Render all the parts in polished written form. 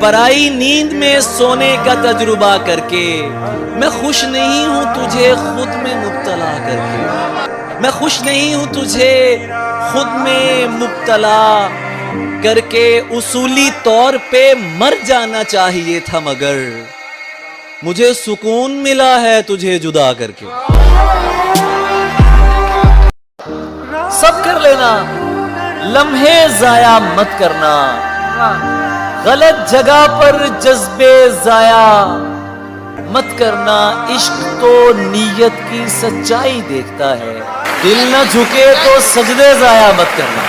पराई नींद में सोने का तजुर्बा करके। मैं खुश नहीं हूं तुझे खुद में मुब्तला करके। मैं खुश नहीं हूं तुझे खुद में मुब्तला करके। उसूली तौर पे मर जाना चाहिए था मगर मुझे सुकून मिला है तुझे जुदा करके। सब कर लेना, लम्हे जाया मत करना। गलत जगह पर जज्बे जाया मत करना। इश्क तो नीयत की सच्चाई देखता है। दिल न झुके तो सजदे जाया मत करना।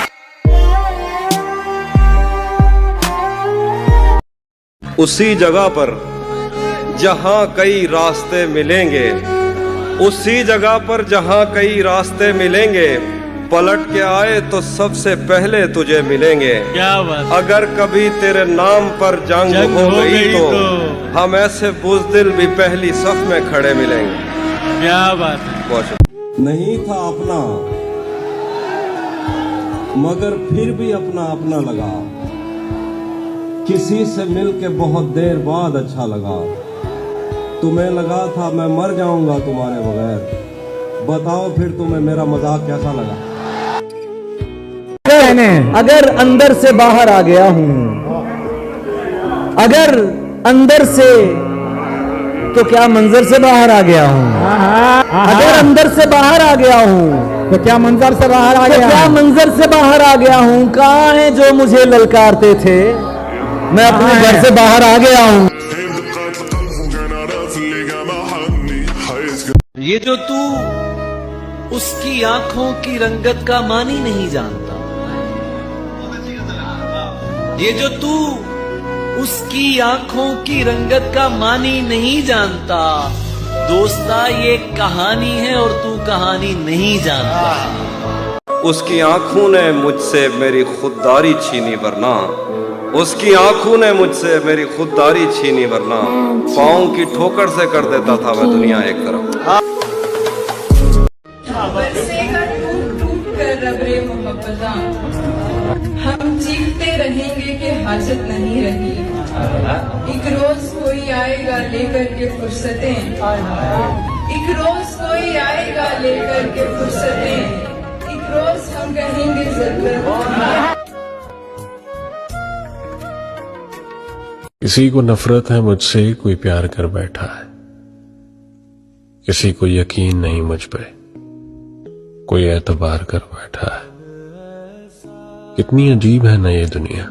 उसी जगह पर जहां कई रास्ते मिलेंगे, उसी जगह पर जहां कई रास्ते मिलेंगे, पलट के आए तो सबसे पहले तुझे मिलेंगे। क्या बात। अगर कभी तेरे नाम पर जंग हो गई तो हम ऐसे बुज़दिल भी पहली सफ में खड़े मिलेंगे। क्या बात है। नहीं था अपना मगर फिर भी अपना अपना लगा। किसी से मिलके बहुत देर बाद अच्छा लगा। तुम्हें लगा था मैं मर जाऊंगा तुम्हारे बगैर। बताओ फिर तुम्हें मेरा मजाक कैसा लगा। अगर अंदर से बाहर आ गया हूं, अगर अंदर से तो क्या मंजर से बाहर आ गया हूं। अगर अंदर से बाहर आ गया हूं तो क्या मंजर से बाहर आ गया। क्या मंजर से बाहर आ गया हूं। कहां है जो मुझे ललकारते थे। मैं अपने घर से बाहर आ गया हूं। ये जो तू उसकी आंखों की रंगत का मानी नहीं जानता। ये जो तू उसकी आंखों की रंगत का मानी नहीं जानता। दोस्ता ये कहानी है और तू कहानी नहीं जानता। उसकी आंखों ने मुझसे मेरी खुददारी छीनी वरना, उसकी आंखों ने मुझसे मेरी खुददारी छीनी वरना पाँव की ठोकर से कर देता था मैं दुनिया एक तरफ। हम चीखते रहेंगे कि हाजत नहीं रही। एक रोज कोई आएगा लेकर के फुर्सतें। एक रोज कोई आएगा लेकर के फुर्सतें। एक रोज हम कहेंगे जरूरत। किसी को नफरत है मुझसे कोई प्यार कर बैठा है। किसी को यकीन नहीं मुझ पे कोई एतबार कर बैठा है। कितनी अजीब है ना ये दुनिया,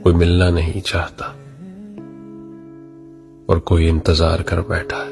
कोई मिलना नहीं चाहता और कोई इंतजार कर बैठा है।